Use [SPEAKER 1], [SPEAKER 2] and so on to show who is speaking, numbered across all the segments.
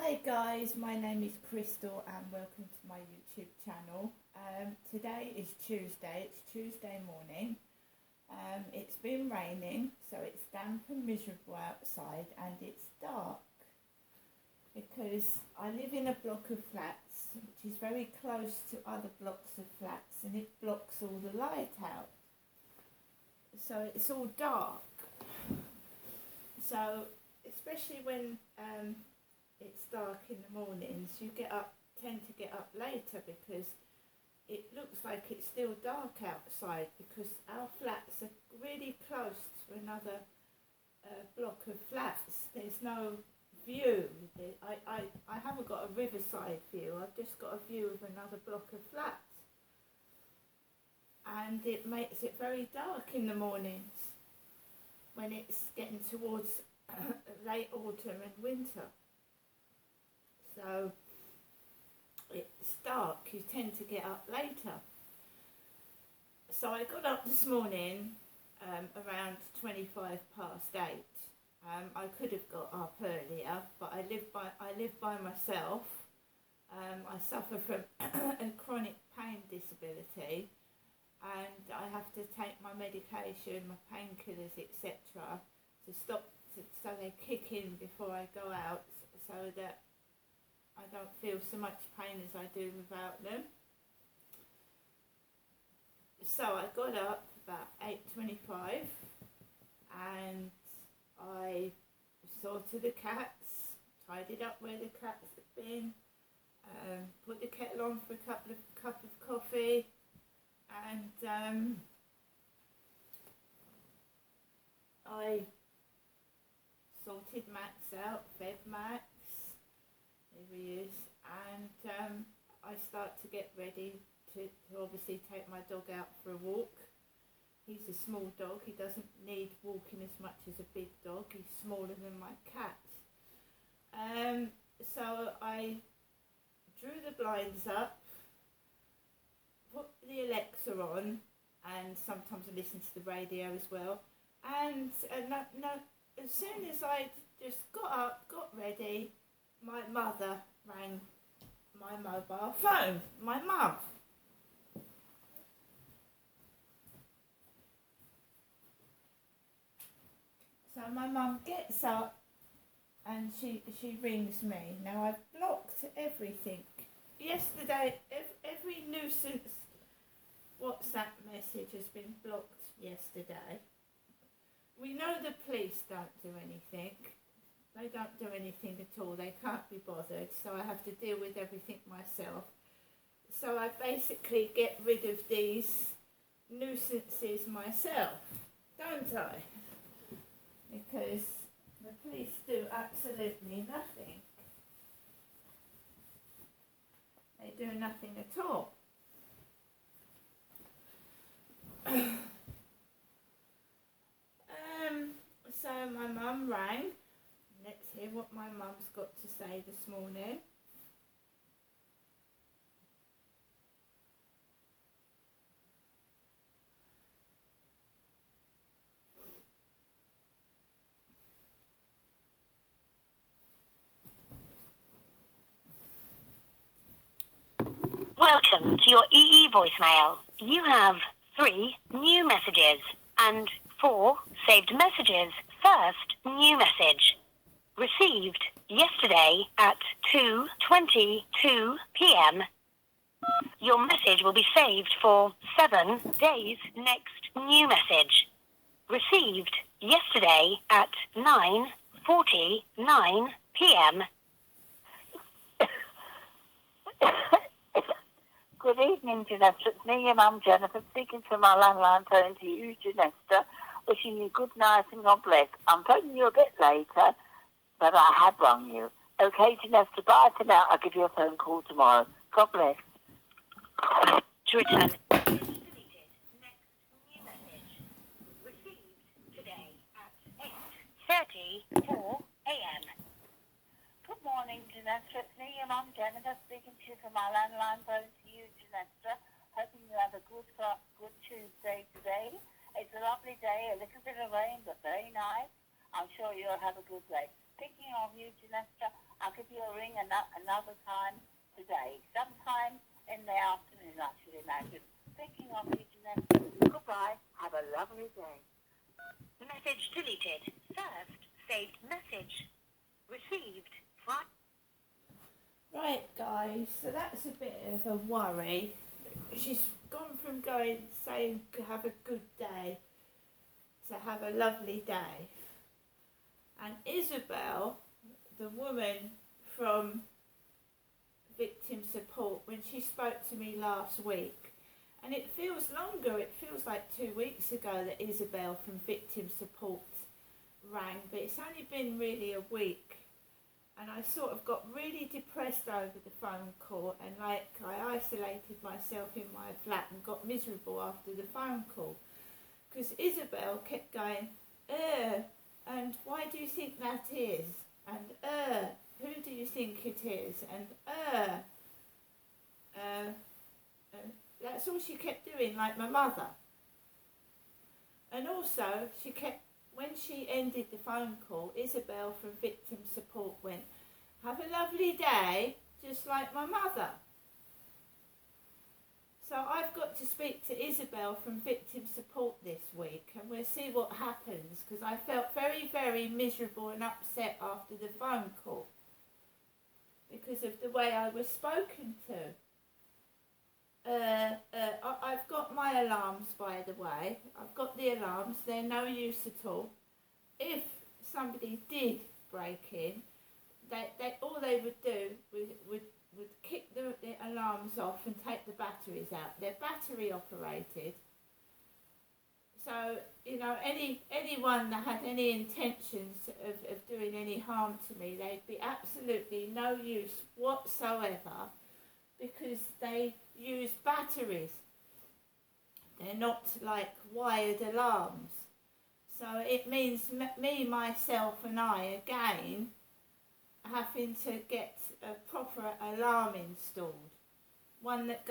[SPEAKER 1] Hi guys, my name is Crystal and welcome to my YouTube channel. Today is Tuesday, it's Tuesday morning. It's been raining, so it's damp and miserable outside and it's dark because I live in a block of flats which is very close to other blocks of flats and it blocks all the light out. So it's all dark. So especially when it's dark in the mornings, tend to get up later because it looks like it's still dark outside because our flats are really close to another block of flats. There's no view. I haven't got a riverside view, I've just got a view of another block of flats. And it makes it very dark in the mornings when it's getting towards late autumn and winter. So it's dark, you tend to get up later. So I got up this morning around 25 past 8. I could have got up earlier, but I live by myself. I suffer from a chronic pain disability and I have to take my medication, my painkillers, etc. so they kick in before I go out so that I don't feel so much pain as I do without them. So I got up about 8:25 and I saw to the cats, tidied up where the cats had been, put the kettle on for a cup of coffee, and I sorted Max out, fed Max. There he is, and I start to get ready to obviously take my dog out for a walk. He's a small dog, he doesn't need walking as much as a big dog, he's smaller than my cat. So I drew the blinds up, put the Alexa on, and sometimes I listen to the radio as well, and as soon as I just got up, got ready, my mother rang my mobile phone, my mum. So my mum gets up and she rings me. Now I've blocked everything. Yesterday, every nuisance WhatsApp message has been blocked yesterday. We know the police don't do anything. They don't do anything at all, they can't be bothered, so I have to deal with everything myself. So I basically get rid of these nuisances myself, don't I? Because the police do absolutely nothing. They do nothing at all. So my mum rang. Let's hear what my mum's got to say this morning.
[SPEAKER 2] Welcome to your EE voicemail. You have 3 new messages and 4 saved messages. First new message. Received yesterday at 2:22 p.m. Your message will be saved for 7 days. Next new message. Received yesterday at 9:49 p.m.
[SPEAKER 3] Good evening, Janessa. It's me, your mum, Jennifer, speaking from my landline phone to you, Janessa, wishing you good night and God bless. I'm phoning you a bit later, but I have rung you. Okay, Janessa, bye for now. I'll give you a phone call tomorrow. God bless.
[SPEAKER 2] To return. Next new message. Received today at 8:34 a.m.
[SPEAKER 3] Good morning, Janessa. It's me, your mum, Jennifer, speaking to you from my landline phone to you, Janessa. Hoping you have a good Tuesday today. It's a lovely day, a little bit of rain, but very nice. I'm sure you'll have a good day. Thinking of you, Janessa, I'll give you a ring another time today. Sometime in the afternoon, I should imagine. Thinking of you, Janessa. Goodbye. Have a lovely day.
[SPEAKER 2] Message deleted. First saved message. Received.
[SPEAKER 1] Right, guys, so that's a bit of a worry. She's gone from saying have a good day to have a lovely day. And Isabel, the woman from Victim Support, when she spoke to me last week, and it feels longer, it feels like 2 weeks ago that Isabel from Victim Support rang, but it's only been really a week. And I sort of got really depressed over the phone call, and I isolated myself in my flat and got miserable after the phone call. Because Isabel kept going, and why do you think that is? And who do you think it is? And that's all she kept doing, like my mother. And also, when she ended the phone call, Isabel from Victim Support went, have a lovely day, just like my mother. So I've got to speak to Isabel from Victim Support this week, and we'll see what happens, because I felt very, very miserable and upset after the phone call because of the way I was spoken to. I've got my alarms, by the way. I've got the alarms. They're no use at all. If somebody did break in, all they would do would kick the alarms off and take the batteries out. They're battery operated. So, anyone that had any intentions of doing any harm to me, they'd be absolutely no use whatsoever, because they use batteries. They're not like wired alarms. So it means me, myself and I, again, having to get a proper alarm installed. One that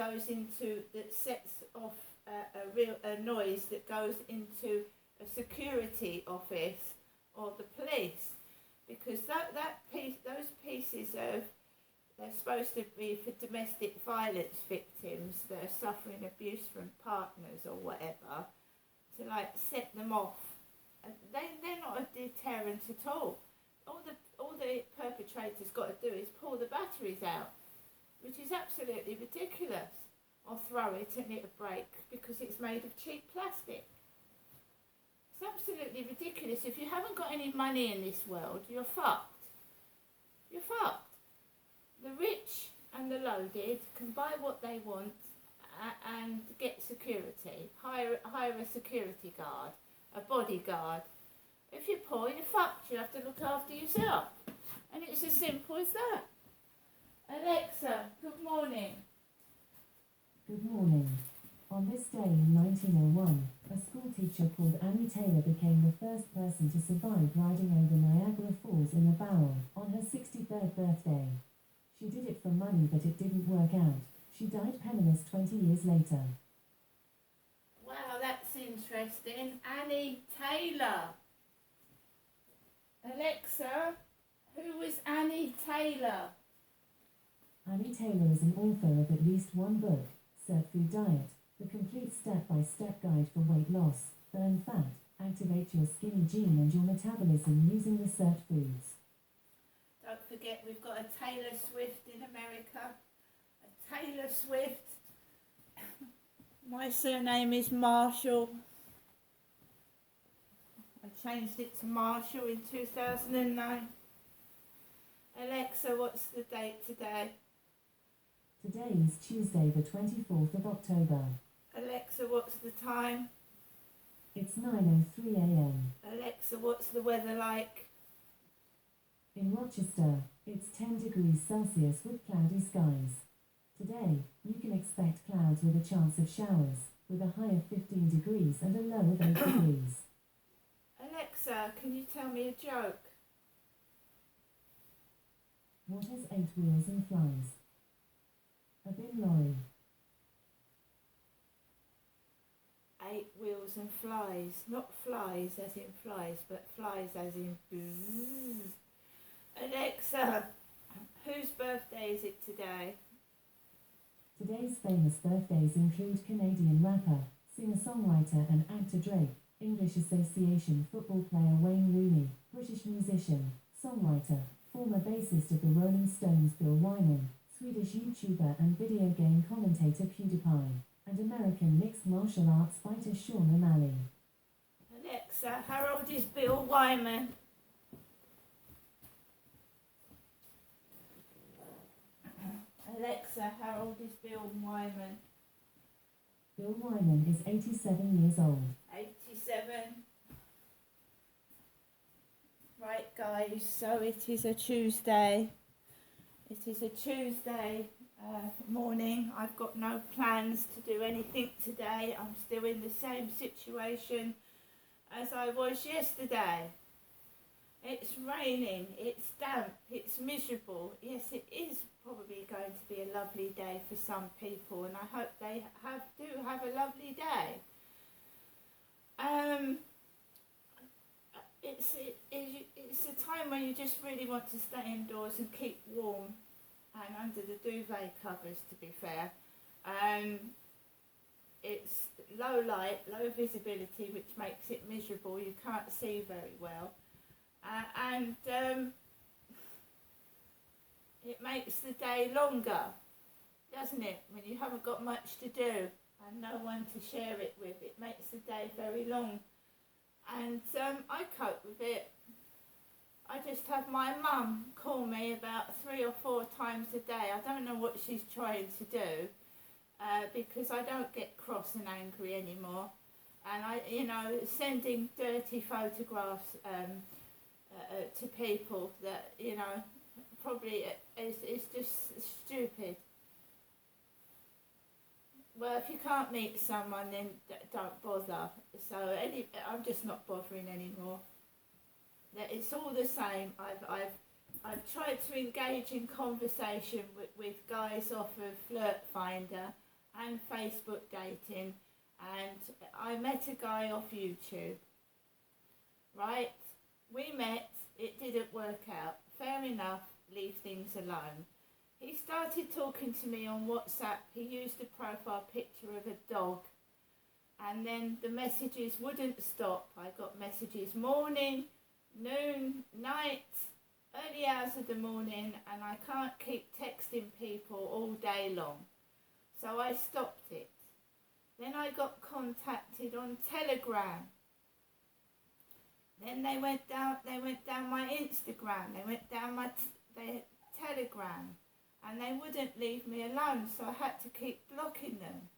[SPEAKER 1] sets off a noise that goes into a security office or the police. Because those pieces they're supposed to be for domestic violence victims that are suffering abuse from partners or whatever, to set them off. They're not a deterrent at all. All the perpetrator's got to do is pull the batteries out, which is absolutely ridiculous, or throw it and it'll break because it's made of cheap plastic. It's absolutely ridiculous. If you haven't got any money in this world, you're fucked. You're fucked. The rich and the loaded can buy what they want and get security. Hire a security guard, a bodyguard. If you're poor, you're fucked. You have to look after yourself. And it's as simple as that. Alexa, good morning.
[SPEAKER 4] Good morning. On this day in 1901, a schoolteacher called Annie Taylor became the first person to survive riding over Niagara Falls in a barrel on her 63rd birthday. She did it for money, but it didn't work out. She died penniless 20 years later.
[SPEAKER 1] Wow, that's interesting. Annie Taylor. Alexa, who was Annie Taylor?
[SPEAKER 4] Annie Taylor is an author of at least one book, Cert Food Diet, the complete step-by-step guide for weight loss, burn fat, activate your skinny gene and your metabolism using the Cert foods.
[SPEAKER 1] Don't forget, we've got a Taylor Swift in America. A Taylor Swift. My surname is Marshall. I changed it to Marshall in 2009. Alexa, what's the date today?
[SPEAKER 4] Today is Tuesday, the 24th of October.
[SPEAKER 1] Alexa, what's the time?
[SPEAKER 4] It's 9:03 a.m.
[SPEAKER 1] Alexa, what's the weather like?
[SPEAKER 4] In Rochester, it's 10 degrees Celsius with cloudy skies. Today, you can expect clouds with a chance of showers, with a high of 15 degrees and a low of 8 degrees.
[SPEAKER 1] Alexa, can you tell me a joke?
[SPEAKER 4] What has 8 wheels and flies? A bin lorry.
[SPEAKER 1] 8 wheels and flies. Not flies as in flies, but flies as in bzzz. Alexa, whose birthday is it today?
[SPEAKER 4] Today's famous birthdays include Canadian rapper, singer-songwriter and actor Drake, English Association football player Wayne Rooney, British musician, songwriter, former bassist of the Rolling Stones Bill Wyman, Swedish YouTuber and video game commentator PewDiePie, and American mixed martial arts fighter Sean O'Malley.
[SPEAKER 1] Alexa, how old is Bill Wyman? Alexa, how old is Bill Wyman?
[SPEAKER 4] Bill Wyman is 87 years old.
[SPEAKER 1] 87. Right guys, so it is a Tuesday. It is a Tuesday morning. I've got no plans to do anything today. I'm still in the same situation as I was yesterday. It's raining, it's damp, it's miserable. Yes, it is probably going to be a lovely day for some people, and I hope they do have a lovely day. It's a time when you just really want to stay indoors and keep warm and under the duvet covers, to be fair. It's low light, low visibility, which makes it miserable. You can't see very well. It makes the day longer, doesn't it? When you haven't got much to do and no one to share it with, it makes the day very long. And I cope with it. I just have my mum call me about 3 or 4 times a day. I don't know what she's trying to do because I don't get cross and angry anymore. And sending dirty photographs to people that, probably it's just stupid. Well, if you can't meet someone, then don't bother. So I'm just not bothering anymore. It's all the same. I've tried to engage in conversation with guys off of Flirt Finder and Facebook dating, and I met a guy off YouTube. Right? We met, it didn't work out. Fair enough, leave things alone. He started talking to me on WhatsApp. He used a profile picture of a dog, and then the messages wouldn't stop. I got messages morning, noon, night, early hours of the morning, and I can't keep texting people all day long. So I stopped it. Then I got contacted on Telegram. Then they went down my Instagram, they went down my Telegram, and they wouldn't leave me alone, so I had to keep blocking them.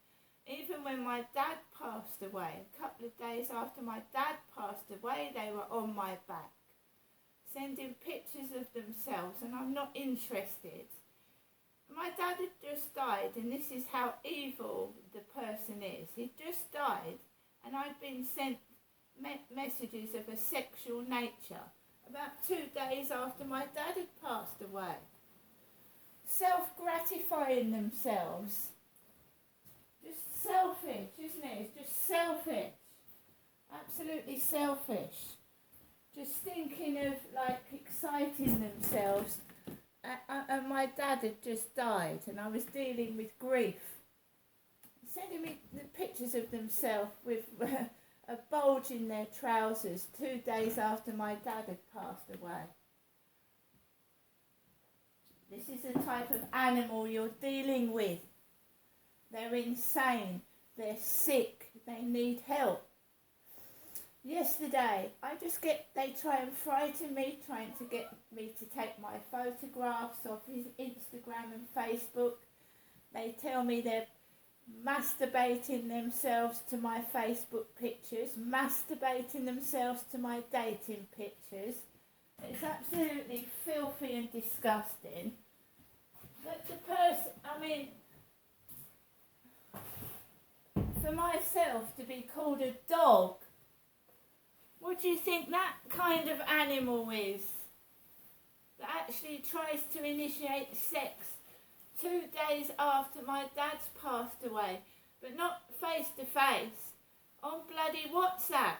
[SPEAKER 1] Even when my dad passed away, a couple of days after my dad passed away, they were on my back, sending pictures of themselves, and I'm not interested. My dad had just died, and this is how evil the person is. He just died, and I'd been sent messages of a sexual nature about 2 days after my dad had passed away. Self-gratifying themselves. Just selfish, isn't it? It's just selfish. Absolutely selfish. Just thinking of exciting themselves. And my dad had just died, and I was dealing with grief. Sending me the pictures of themselves with a bulge in their trousers 2 days after my dad had passed away. This is the type of animal you're dealing with. They're insane, they're sick, they need help. Yesterday, they try and frighten me, trying to get me to take my photographs off his Instagram and Facebook. They tell me they're masturbating themselves to my Facebook pictures, masturbating themselves to my dating pictures. It's absolutely filthy and disgusting. But for myself to be called a dog, what do you think that kind of animal is? That actually tries to initiate sex 2 days after my dad's passed away, but not face to face, on bloody WhatsApp.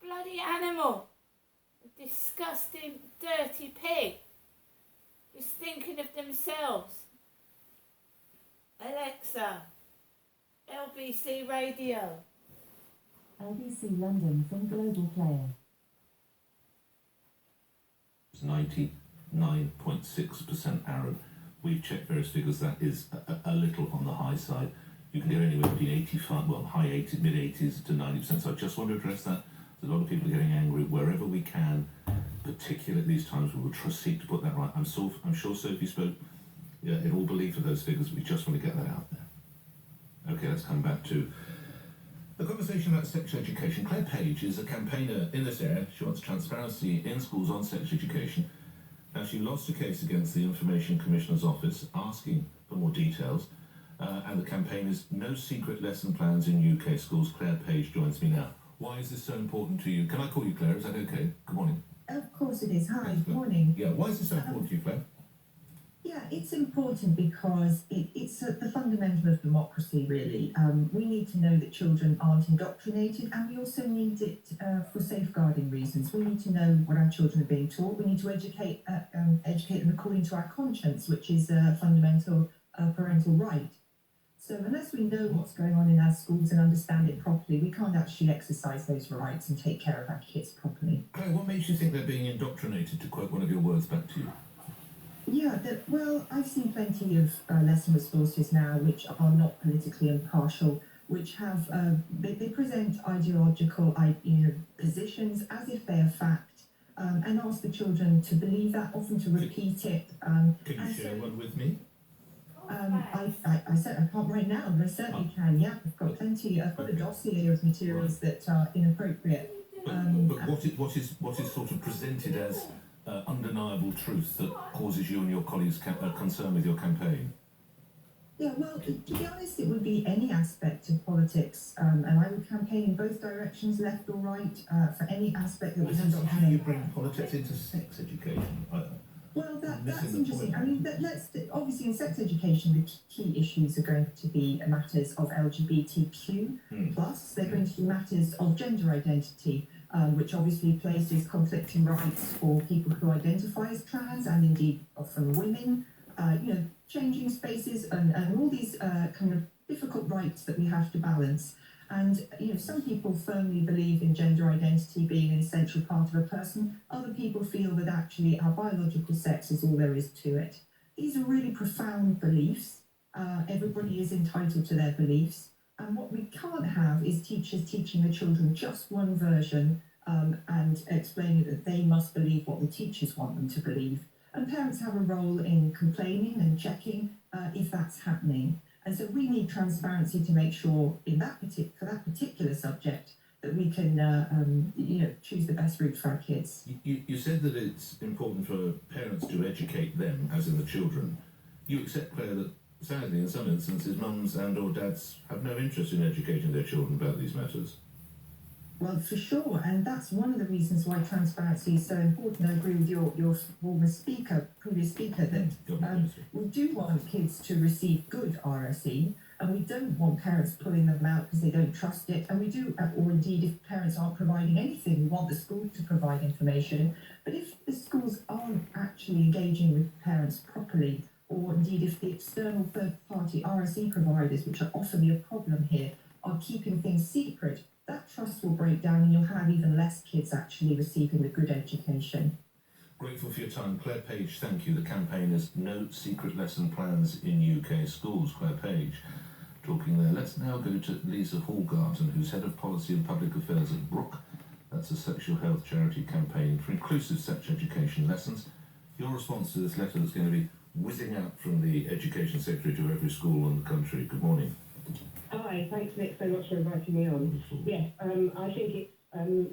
[SPEAKER 1] Bloody animal. A disgusting, dirty pig. Who's thinking of themselves. Alexa, LBC Radio.
[SPEAKER 4] LBC London from Global Player.
[SPEAKER 5] 99.6% Arab. We've checked various figures. That is a little on the high side. You can get anywhere between 85, well, high 80s, mid 80s to 90%. So I just want to address that. There's a lot of people getting angry wherever we can, particularly at these times. We will seek to put that right. I'm sure Sophie spoke in all belief of those figures. We just want to get that out there. Okay, let's come back to the conversation about sex education. Claire Page is a campaigner in this area. She wants transparency in schools on sex education. Now, she lost a case against the Information Commissioner's Office asking for more details. And the campaign is No Secret Lesson Plans in UK Schools. Claire Page joins me now. Why is this so important to you? Can I call you Claire? Is that okay? Good morning.
[SPEAKER 6] Of course it is. Hi,
[SPEAKER 5] Thanks,
[SPEAKER 6] good morning.
[SPEAKER 5] Yeah, why is this so important to you, Claire?
[SPEAKER 6] Yeah, it's important because it's the fundamental of democracy, really. We need to know that children aren't indoctrinated, and we also need it for safeguarding reasons. We need to know what our children are being taught. We need to educate them according to our conscience, which is a fundamental parental right. So unless we know what's going on in our schools and understand it properly, we can't actually exercise those rights and take care of our kids properly.
[SPEAKER 5] Claire, what makes you think they're being indoctrinated, to quote one of your words back to you?
[SPEAKER 6] Yeah, well, I've seen plenty of lesson resources now which are not politically impartial, which have, they present ideological positions as if they are fact, and ask the children to believe that, often to repeat it.
[SPEAKER 5] Can you share one with me?
[SPEAKER 6] I said I can't right now, but I certainly can. Yeah, I've got plenty. I've got a dossier of materials that are inappropriate.
[SPEAKER 5] But what is sort of presented as undeniable truth that causes you and your colleagues concern with your campaign?
[SPEAKER 6] Yeah, well, to be honest, it would be any aspect of politics, and I would campaign in both directions, left or right, for any aspect that was indoctrinated.
[SPEAKER 5] How do you bring politics into sex education?
[SPEAKER 6] Well, that's interesting. I mean, obviously in sex education, the key issues are going to be matters of LGBTQ+. They're going to be matters of gender identity, which obviously places conflicting rights for people who identify as trans and indeed often women. Changing spaces and all these kind of difficult rights that we have to balance. And, some people firmly believe in gender identity being an essential part of a person. Other people feel that actually our biological sex is all there is to it. These are really profound beliefs. Everybody is entitled to their beliefs. And what we can't have is teachers teaching the children just one version and explaining that they must believe what the teachers want them to believe. And parents have a role in complaining and checking if that's happening. And so we need transparency to make sure for that particular subject that we can, choose the best route for our kids.
[SPEAKER 5] You said that it's important for parents to educate them, as in the children. You accept, Claire, that sadly in some instances mums and or dads have no interest in educating their children about these matters.
[SPEAKER 6] Well, for sure, and that's one of the reasons why transparency is so important. I agree with your previous speaker, that we do want kids to receive good RSE, and we don't want parents pulling them out because they don't trust it. And we do, or indeed, if parents aren't providing anything, we want the school to provide information. But if the schools aren't actually engaging with parents properly, or indeed if the external third-party RSE providers, which are often a problem here, are keeping things secret, that trust will break down and you'll have even less kids actually receiving the good education.
[SPEAKER 5] Grateful for your time. Claire Page, thank you. The campaign is No Secret Lesson Plans in UK Schools. Claire Page talking there. Let's now go to Lisa Hallgarten, who's Head of Policy and Public Affairs at Brook. That's a sexual health charity campaign for inclusive sex education lessons. Your response to this letter that's going to be whizzing out from the Education Secretary to every school in the country. Good morning.
[SPEAKER 7] Hi, thanks Nick so much for inviting me on. Yes, I think it's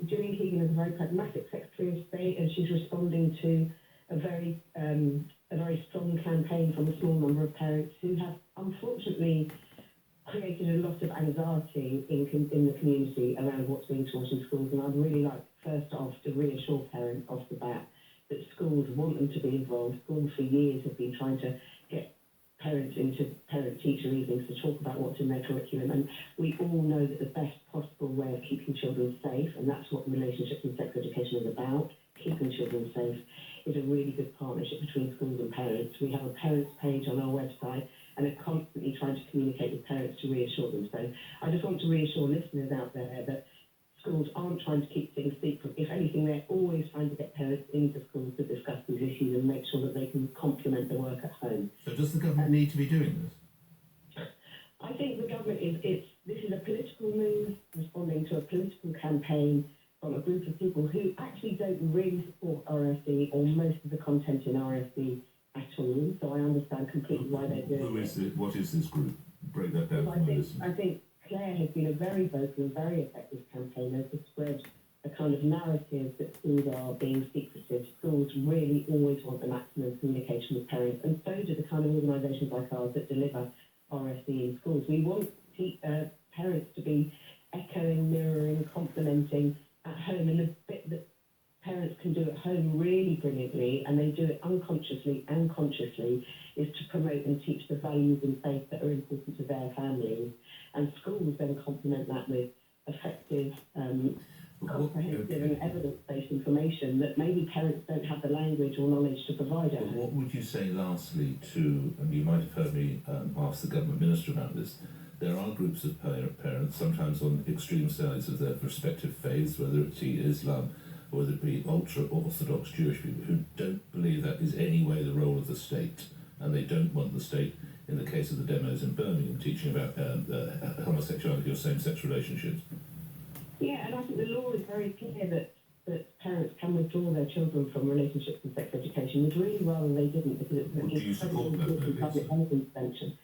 [SPEAKER 7] Gillian Keegan is a very pragmatic Secretary of State, and she's responding to a very strong campaign from a small number of parents who have unfortunately created a lot of anxiety in the community around what's being taught in schools. And I'd really like, first off, to reassure parents off the bat that schools want them to be involved. Schools for years have been trying to get parents into parent-teacher evenings to talk about what's in their curriculum. And we all know that the best possible way of keeping children safe, and that's what relationships and sex education is about, keeping children safe, is a really good partnership between schools and parents. We have a parents page on our website and are constantly trying to communicate with parents to reassure them. So I just want to reassure listeners out there that schools aren't trying to keep things secret. If anything, they're always trying to get parents into schools to discuss these issues and make sure that they can complement the work at home.
[SPEAKER 5] So does the government need to be doing this?
[SPEAKER 7] I think the government this is a political move responding to a political campaign from a group of people who actually don't really support RSE or most of the content in RSE at all. So I understand completely why they're doing
[SPEAKER 5] Who
[SPEAKER 7] it.
[SPEAKER 5] is it? What is this group? Break that down
[SPEAKER 7] Well,
[SPEAKER 5] for my listeners.
[SPEAKER 7] I think Claire has been a very vocal and very effective campaigner to spread a kind of narrative that schools are being secretive. Schools really always want the maximum communication with parents, and so do the kind of organisations like ours that deliver RSE in schools. We want parents to be echoing, mirroring, complementing at home, and the bit that parents can do at home really brilliantly, and they do it unconsciously and consciously, is to promote and teach the values and faith that are important to their families. And schools then complement that with effective, comprehensive and evidence-based information that maybe parents don't have the language or knowledge to provide at home.
[SPEAKER 5] What would you say lastly to, and you might have heard me ask the government minister about this, there are groups of parents, sometimes on extreme sides of their respective faiths, whether it be Islam or whether it be ultra-Orthodox Jewish people, who don't believe that is any way the role of the state, and they don't want the state, in the case of the demos in Birmingham, teaching about homosexuality or same-sex relationships.
[SPEAKER 7] Yeah, and I think the law is very clear that parents can withdraw their children from relationships and sex education. We'd really rather they didn't, because it's
[SPEAKER 5] Well, do you support that,
[SPEAKER 7] important public health intervention.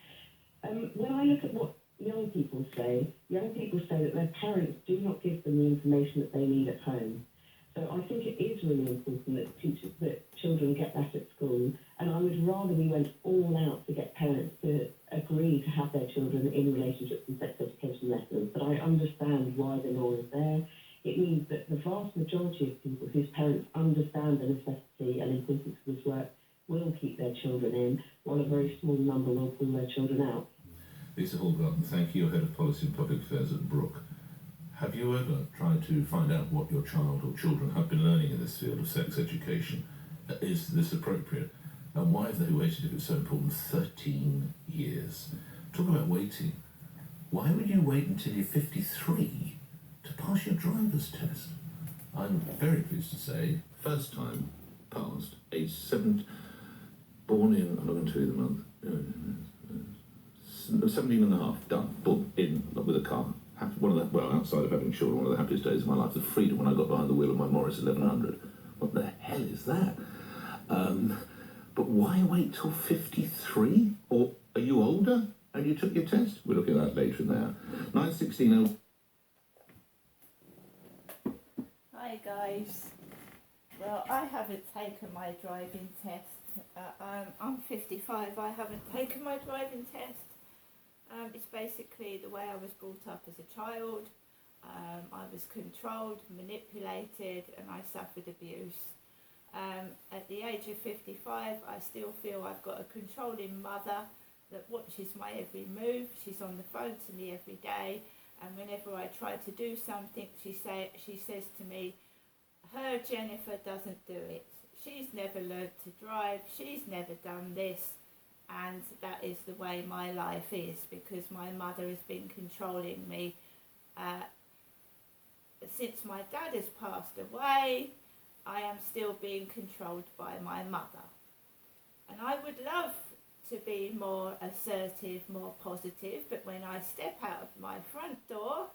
[SPEAKER 7] When I look at what young people say that their parents do not give them the information that they need at home. So I think it is really important that children get that at school, and I would rather we went all out to get parents to agree to have their children in relationships and sex education lessons. But I understand why the law is there. It means that the vast majority of people whose parents understand the necessity and importance of this work will keep their children in, while a very small number will pull their children out.
[SPEAKER 5] Lisa Hallgarten, thank you, Head of Policy and Public Affairs at Brook. Have you ever tried to find out what your child or children have been learning in this field of sex education? Is this appropriate? And why have they waited, if it's so important, 13 years? Talk about waiting. Why would you wait until you're 53 to pass your driver's test? I'm very pleased to say, first time passed, age 7, born in, I'm not going to tell you the month, 17 and a half, done, boom, in, with a car. One of the, well, outside of having children, one of the happiest days of my life, the freedom when I got behind the wheel of my Morris 1100. What the hell is that? But why wait till 53? Or are you older and you took your test? We'll look at that later in the hour. 9:16.
[SPEAKER 1] Hi guys. Well, I haven't taken my driving test. I'm 55. I haven't taken my driving test. It's basically the way I was brought up as a child. I was controlled, manipulated, and I suffered abuse. At the age of 55, I still feel I've got a controlling mother that watches my every move. She's on the phone to me every day, and whenever I try to do something, she says to me, her Jennifer doesn't do it. She's never learnt to drive. She's never done this. And that is the way my life is, because my mother has been controlling me. Since my dad has passed away, I am still being controlled by my mother. And I would love to be more assertive, more positive, but when I step out of my front door,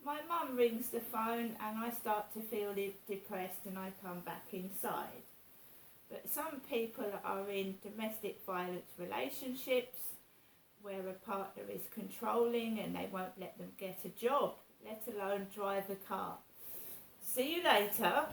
[SPEAKER 1] my mum rings the phone and I start to feel depressed and I come back inside. But some people are in domestic violence relationships where a partner is controlling and they won't let them get a job, let alone drive a car. See you later.